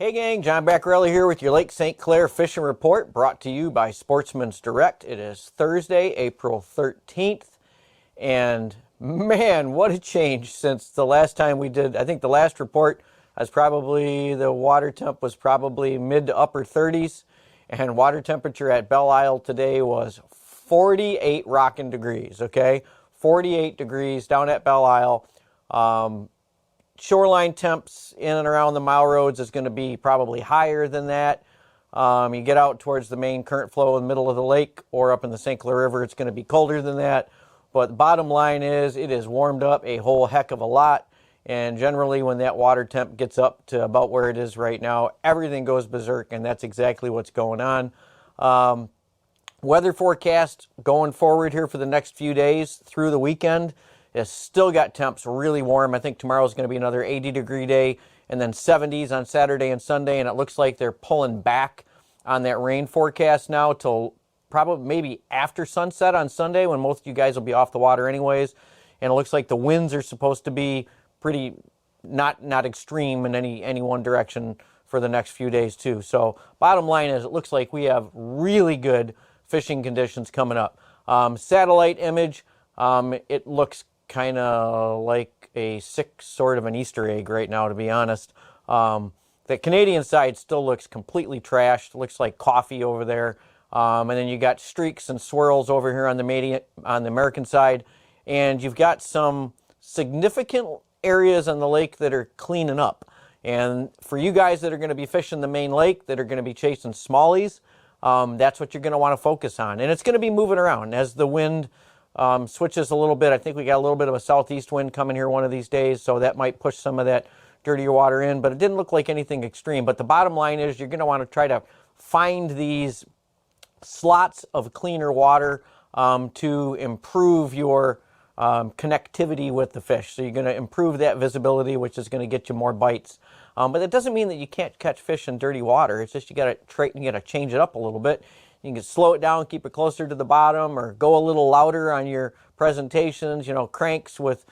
Hey gang, John Baccarelli here with your Lake St. Clair Fishing Report, brought to you by Sportsman's Direct. It is Thursday, April 13th, and man, what a change since the last time we did. I think the last report was probably, the water temp was probably mid to upper 30s, and water temperature at Belle Isle today was 48 rockin' degrees, okay? 48 degrees down at Belle Isle. Shoreline temps in and around the mile roads is going to be probably higher than that. You get out towards the main current flow in the middle of the lake or up in the St. Clair River, it's going to be colder than that. But the bottom line is it is warmed up a whole heck of a lot. And generally when that water temp gets up to about where it is right now, everything goes berserk, and that's exactly what's going on. Weather forecast going forward here for the next few days through the weekend. It's still got temps really warm. I think tomorrow's going to be another 80-degree day, and then 70s on Saturday and Sunday, and it looks like they're pulling back on that rain forecast now till probably maybe after sunset on Sunday, when most of you guys will be off the water anyways. And it looks like the winds are supposed to be pretty not extreme in any one direction for the next few days too. So bottom line is it looks like we have really good fishing conditions coming up. Satellite image, it looks kind of like a sick sort of an Easter egg right now, to be honest. The Canadian side still looks completely trashed. Looks like coffee over there. And then you got streaks and swirls over here on the American side. And you've got some significant areas on the lake that are cleaning up. And for you guys that are going to be fishing the main lake, that are going to be chasing smallies, that's what you're going to want to focus on. And it's going to be moving around as the wind switches a little bit. I think we got a little bit of a southeast wind coming here one of these days, so that might push some of that dirtier water in, but it didn't look like anything extreme. But the bottom line is you're going to want to try to find these slots of cleaner water to improve your connectivity with the fish. So you're going to improve that visibility, which is going to get you more bites. But that doesn't mean that you can't catch fish in dirty water. It's just you got to change it up a little bit. You can slow it down, keep it closer to the bottom, or go a little louder on your presentations. You know, cranks with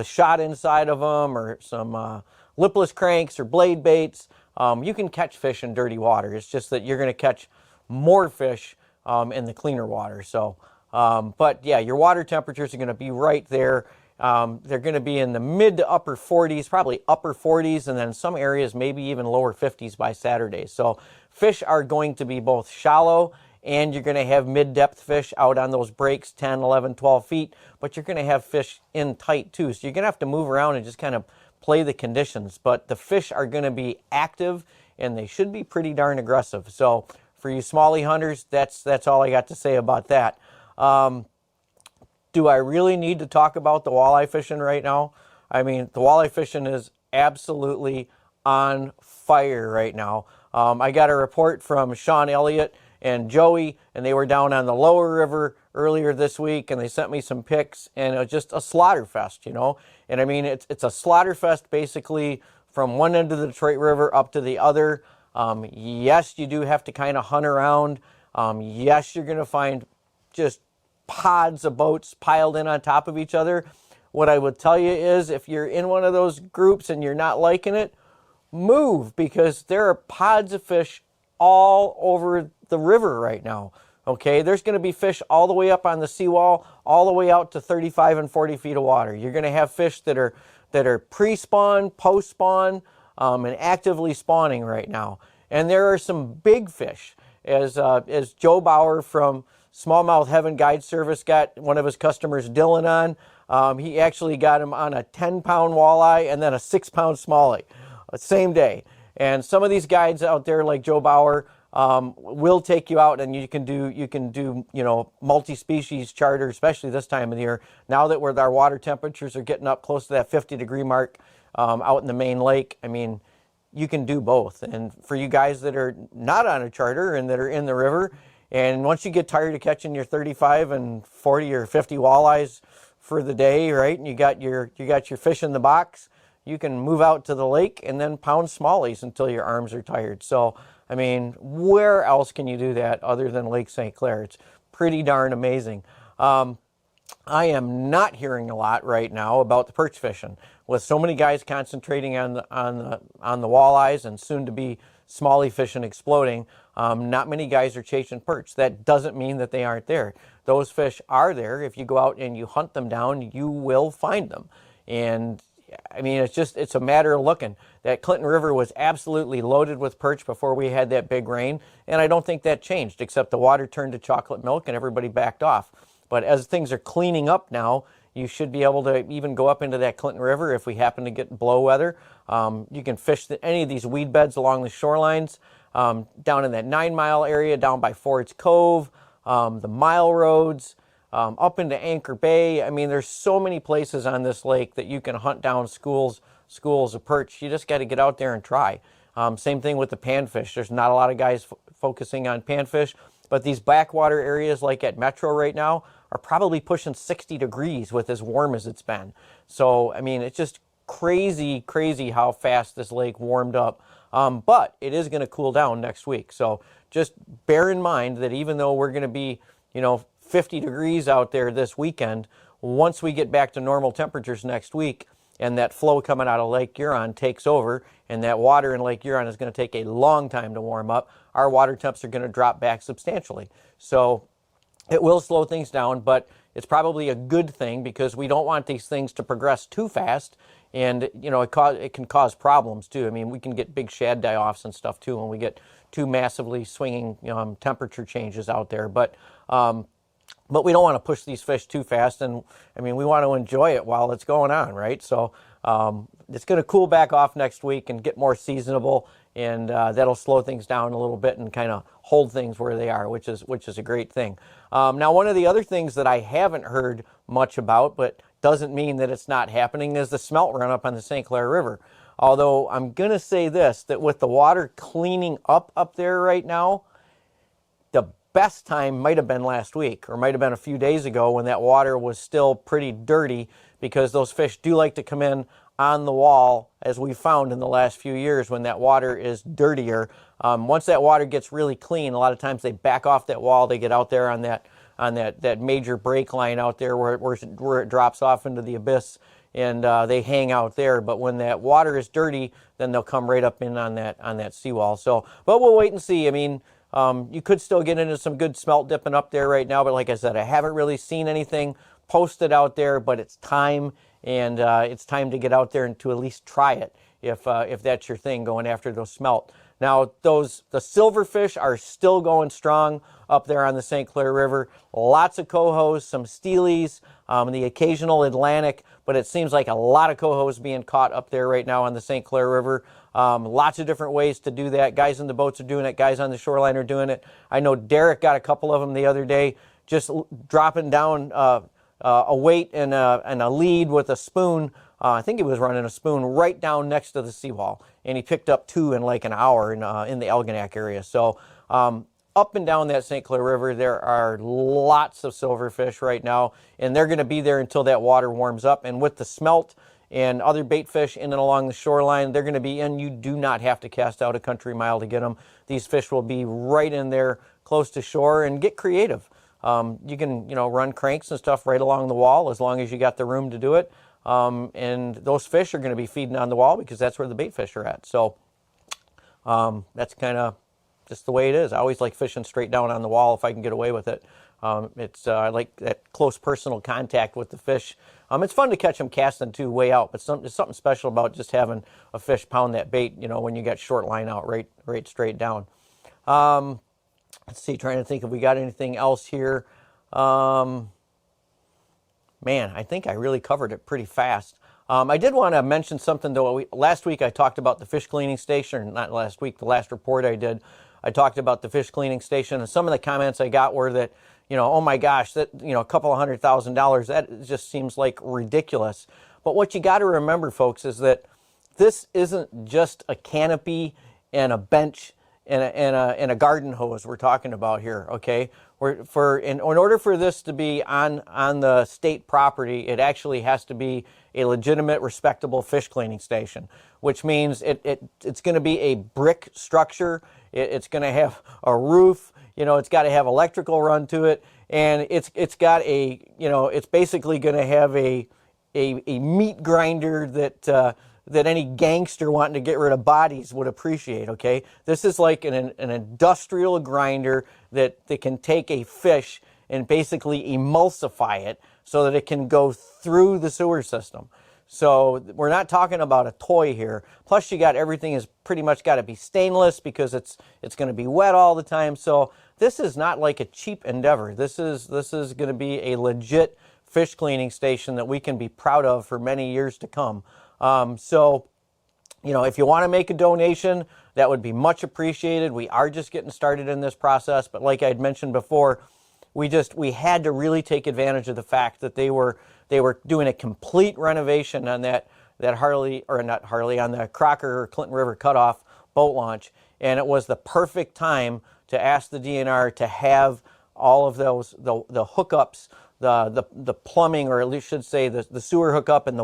shot inside of them, or some lipless cranks or blade baits. You can catch fish in dirty water. It's just that you're going to catch more fish in the cleaner water. So, but yeah, your water temperatures are going to be right there. They're going to be in the mid to upper 40s, probably upper 40s, and then some areas maybe even lower 50s by Saturday. So fish are going to be both shallow, and you're going to have mid-depth fish out on those breaks, 10, 11, 12 feet, but you're going to have fish in tight too. So you're going to have to move around and just kind of play the conditions. But the fish are going to be active, and they should be pretty darn aggressive. So for you smallie hunters, that's all I got to say about that. Do I really need to talk about the walleye fishing right now? I mean, the walleye fishing is absolutely on fire right now. I got a report from Sean Elliott and Joey, and they were down on the lower river earlier this week, and they sent me some pics, and it was just a slaughter fest, you know? And I mean, it's a slaughter fest basically from one end of the Detroit River up to the other. Yes, you do have to kind of hunt around. Yes, you're going to find just pods of boats piled in on top of each other. What I would tell you is, if you're in one of those groups and you're not liking it, move, because there are pods of fish all over the river right now. Okay, there's going to be fish all the way up on the seawall, all the way out to 35 and 40 feet of water. You're going to have fish that are pre-spawn, post-spawn, and actively spawning right now. And there are some big fish, as Joe Bauer from Smallmouth Heaven Guide Service got one of his customers, Dylan, on. He actually got him on a 10-pound walleye and then a 6-pound smallie, same day. And some of these guides out there, like Joe Bauer, will take you out, and you can do multi-species charter, especially this time of the year. Now that our water temperatures are getting up close to that 50-degree mark out in the main lake, I mean, you can do both. And for you guys that are not on a charter and that are in the river, and once you get tired of catching your 35 and 40 or 50 walleyes for the day, right, and you got your fish in the box, you can move out to the lake and then pound smallies until your arms are tired. So, I mean, where else can you do that other than Lake St. Clair? It's pretty darn amazing. I am not hearing a lot right now about the perch fishing. with so many guys concentrating on the walleyes and soon to be smallie fishing exploding, not many guys are chasing perch. That doesn't mean that they aren't there. Those fish are there. If you go out and you hunt them down, you will find them. And I mean, it's a matter of looking. That Clinton River was absolutely loaded with perch before we had that big rain, and I don't think that changed, except the water turned to chocolate milk and everybody backed off. But as things are cleaning up now, you should be able to even go up into that Clinton River if we happen to get blow weather. You can fish any of these weed beds along the shorelines, down in that 9 Mile area, down by Ford's Cove, the Mile Roads, up into Anchor Bay. I mean, there's so many places on this lake that you can hunt down schools of perch. You just got to get out there and try. Same thing with the panfish. There's not a lot of guys focusing on panfish, but these backwater areas like at Metro right now are probably pushing 60 degrees with as warm as it's been. So, I mean, it's just crazy how fast this lake warmed up. But it is going to cool down next week. So just bear in mind that even though we're going to be, 50 degrees out there this weekend, once we get back to normal temperatures next week and that flow coming out of Lake Huron takes over, and that water in Lake Huron is going to take a long time to warm up, our water temps are going to drop back substantially. So it will slow things down, but it's probably a good thing because we don't want these things to progress too fast, and it can cause problems too. I mean, we can get big shad die-offs and stuff too when we get too massively swinging temperature changes out there. But we don't want to push these fish too fast, and I mean, we want to enjoy it while it's going on, right? So it's going to cool back off next week and get more seasonable, and that'll slow things down a little bit and kind of hold things where they are, which is a great thing. Now, one of the other things that I haven't heard much about, but doesn't mean that it's not happening, is the smelt run up on the St. Clair River. Although I'm going to say this, that with the water cleaning up there right now, the best time might have been last week, or might have been a few days ago when that water was still pretty dirty, because those fish do like to come in on the wall, as we found in the last few years when that water is dirtier. Once that water gets really clean, a lot of times they back off that wall, they get out there on that major break line out there where it drops off into the abyss, and they hang out there. But when that water is dirty, then they'll come right up in on that seawall. So, but we'll wait and see. I mean, you could still get into some good smelt dipping up there right now, but like I said, I haven't really seen anything posted out there, but it's time, and it's time to get out there and to at least try it if that's your thing, going after those smelt. Now, the silverfish are still going strong up there on the St. Clair River. Lots of cohos, some steelies, the occasional Atlantic, but it seems like a lot of cohos being caught up there right now on the St. Clair River. Lots of different ways to do that. Guys in the boats are doing it. Guys on the shoreline are doing it. I know Derek got a couple of them the other day, just dropping down a weight and a lead with a spoon. I think he was running a spoon right down next to the seawall, and he picked up 2 in like an hour in the Algonac area. So up and down that St. Clair River, there are lots of silverfish right now, and they're going to be there until that water warms up. And with the smelt and other bait fish in and along the shoreline, they're going to be in. You do not have to cast out a country mile to get them. These fish will be right in there close to shore, and get creative. You can run cranks and stuff right along the wall as long as you got the room to do it. And those fish are going to be feeding on the wall because that's where the bait fish are at. So that's kind of just the way it is. I always like fishing straight down on the wall if I can get away with it. I like that close personal contact with the fish. It's fun to catch them casting too, way out, but there's something special about just having a fish pound that bait, when you got short line out right straight down. Let's see, trying to think if we got anything else here. Man, I think I really covered it pretty fast. I did want to mention something, though. Last week I talked about the fish cleaning station, or not last week, the last report I did, I talked about the fish cleaning station, and some of the comments I got were that, oh my gosh, that, a couple of $100,000, that just seems like ridiculous. But what you got to remember, folks, is that this isn't just a canopy and a bench and a garden hose we're talking about here, okay? In order for this to be on the state property, it actually has to be a legitimate, respectable fish cleaning station, which means it's going to be a brick structure. It's going to have a roof. It's got to have electrical run to it, and it's got it's basically going to have a a meat grinder that that any gangster wanting to get rid of bodies would appreciate, okay? This is like an industrial grinder that can take a fish and basically emulsify it so that it can go through the sewer system. So we're not talking about a toy here. Plus you got everything is pretty much got to be stainless because it's going to be wet all the time. So this is not like a cheap endeavor. This is going to be a legit fish cleaning station that we can be proud of for many years to come. So, you know, if you want to make a donation, that would be much appreciated. We are just getting started in this process, but like I had mentioned before, we had to really take advantage of the fact that they were doing a complete renovation on that Harley, or not Harley, on the Crocker or Clinton River cutoff boat launch, and it was the perfect time to ask the DNR to have all of those the hookups, the plumbing, or at least should say the sewer hookup and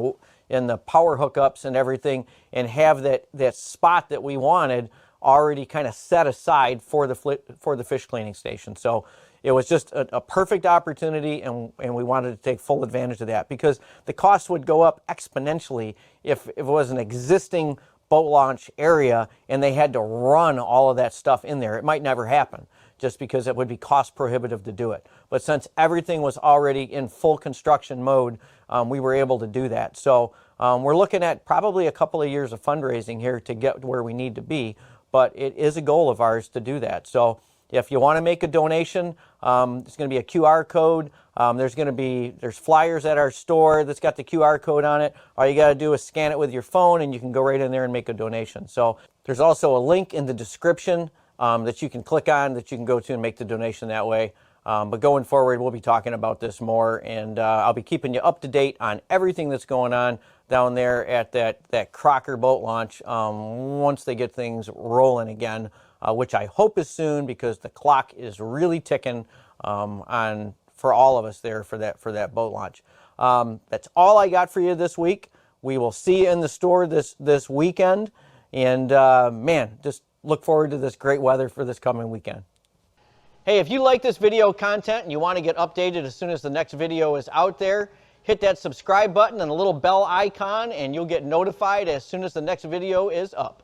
the power hookups and everything, and have that spot that we wanted already kind of set aside for the fish cleaning station. So it was just a perfect opportunity, and we wanted to take full advantage of that, because the cost would go up exponentially if it was an existing boat launch area and they had to run all of that stuff in there. It might never happen, just because it would be cost prohibitive to do it. But since everything was already in full construction mode, we were able to do that. So we're looking at probably a couple of years of fundraising here to get where we need to be, but it is a goal of ours to do that. So if you want to make a donation, there's going to be a QR code. There's flyers at our store that's got the QR code on it. All you got to do is scan it with your phone, and you can go right in there and make a donation. So there's also a link in the description that you can click on, that you can go to and make the donation that way. But going forward, we'll be talking about this more, and I'll be keeping you up to date on everything that's going on down there at that Crocker boat launch once they get things rolling again, which I hope is soon, because the clock is really ticking for all of us there for that boat launch. That's all I got for you this week. We will see you in the store this weekend, and man, just look forward to this great weather for this coming weekend. Hey, if you like this video content and you want to get updated as soon as the next video is out there, hit that subscribe button and a little bell icon, and you'll get notified as soon as the next video is up.